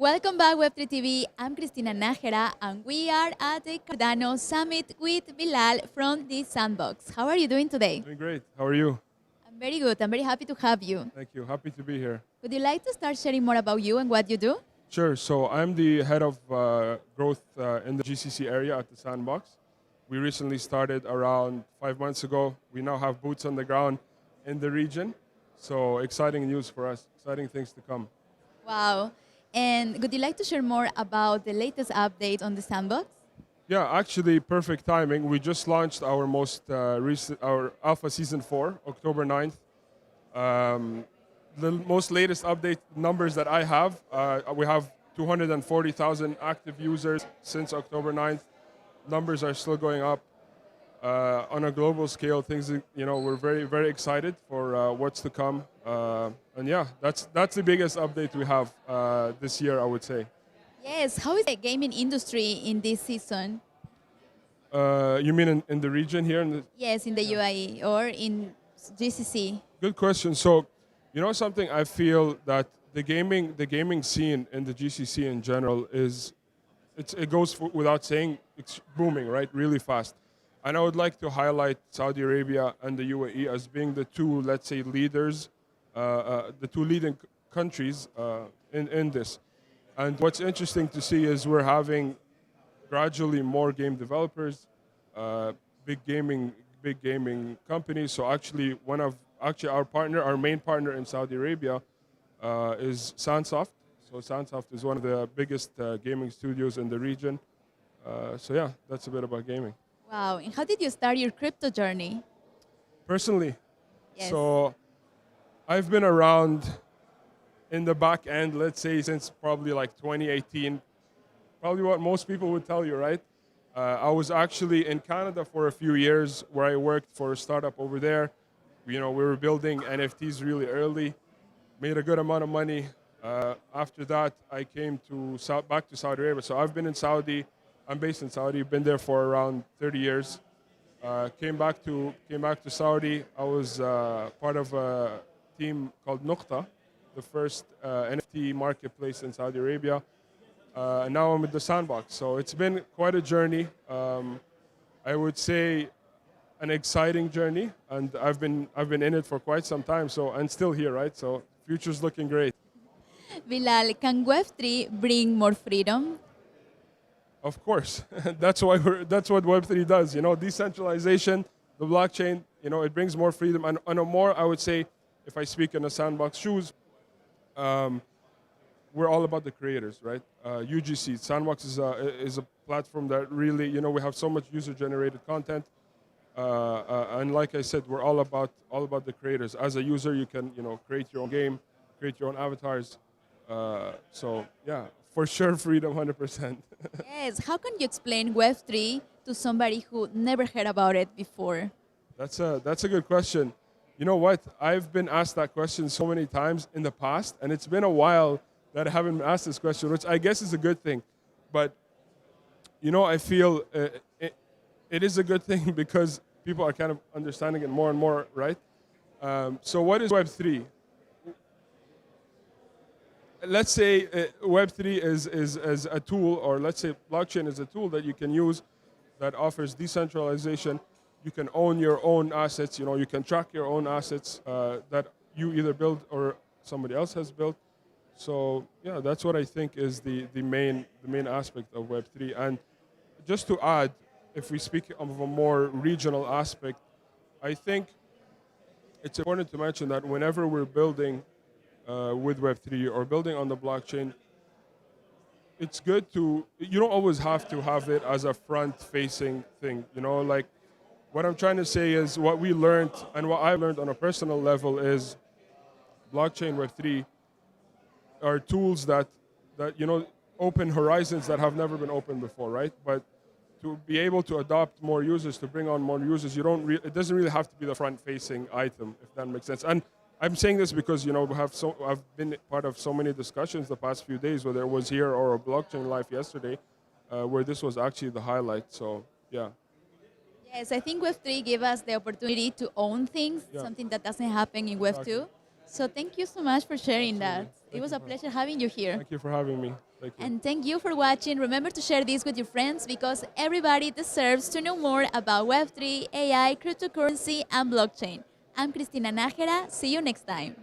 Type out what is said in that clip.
Welcome back, Web3 TV. I'm Cristina Najera, and we are at the Cardano Summit with Bilal from the Sandbox. How are you doing today? Doing great. How are you? I'm very good. I'm very happy to have you. Thank you. Happy to be here. Would you like to start sharing more about you and what you do? Sure. So I'm the head of growth in the GCC area at the Sandbox. We recently started around 5 months ago. We now have boots on the ground in the region. So exciting news for us. Exciting things to come. Wow. And would you like to share more about the latest update on the Sandbox? Yeah, actually, perfect timing. We just launched our most recent, our Alpha Season 4, October 9th. The most latest update numbers that I have, we have 240,000 active users since October 9th. Numbers are still going up. On a global scale, things, we're very, very excited for what's to come. And yeah, that's the biggest update we have this year, I would say. Yes. How is the gaming industry in this season? You mean in the region here? Yes, in the UAE or in GCC. Good question. So, something I feel that the gaming scene in the GCC in general it goes without saying, it's booming, right? Really fast. And I would like to highlight Saudi Arabia and the UAE as being the two, let's say, leaders, the two leading countries in this. And what's interesting to see is we're having gradually more game developers, big gaming companies. So actually, our main partner in Saudi Arabia is Sansoft. So Sansoft is one of the biggest gaming studios in the region. So yeah, that's a bit about gaming. Wow. And how did you start your crypto journey? Personally, Yes. so I've been around in the back end, let's say, since probably like 2018. Probably what most people would tell you, right? I was actually in Canada for a few years where I worked for a startup over there. We were building NFTs really early, made a good amount of money. After that, I came back to Saudi Arabia. So I've been in Saudi. I'm based in Saudi. Been there for around 30 years. Came back to Saudi. I was part of a team called Nukta, the first NFT marketplace in Saudi Arabia. And now I'm with the Sandbox. So it's been quite a journey. I would say an exciting journey, and I've been in it for quite some time. So and still here, right? So future's looking great. Bilal, can Web3 bring more freedom? Of course, that's what Web3 does. Decentralization, the blockchain. It brings more freedom and a more. I would say, if I speak in the Sandbox shoes, we're all about the creators, right? UGC Sandbox is a platform that really, we have so much user-generated content, and like I said, we're all about the creators. As a user, you can create your own game, create your own avatars. So yeah, for sure, freedom, 100%. Yes. How can you explain Web3 to somebody who never heard about it before? That's a good question. You know what? I've been asked that question so many times in the past, and it's been a while that I haven't been asked this question, which I guess is a good thing. But I feel it is a good thing because people are kind of understanding it more and more, right? So what is Web3? Let's say Web3 is a tool, or let's say blockchain is a tool that you can use that offers decentralization. You can own your own assets. You can track your own assets that you either build or somebody else has built. So yeah, that's what I think is the main aspect of Web3. And just to add, if we speak of a more regional aspect, I think it's important to mention that whenever we're building with Web3 or building on the blockchain, it's good you don't always have to have it as a front-facing thing. Like what I'm trying to say is what we learned and what I learned on a personal level is blockchain Web3 are tools that open horizons that have never been opened before, right? But to be able to adopt more users, to bring on more users, it doesn't really have to be the front-facing item, if that makes sense. And I'm saying this because I've been part of so many discussions the past few days, whether it was here or a blockchain live yesterday, where this was actually the highlight. So yeah. Yes, I think Web3 gave us the opportunity to own things, Yeah. something that doesn't happen in Web2. Exactly. So thank you so much for sharing that. It Thank was you a pleasure having you here. thank you for having me. Thank you. And thank you for watching. Remember to share this with your friends because everybody deserves to know more about Web3, AI, cryptocurrency, and blockchain. I'm Cristina Najera. See you next time.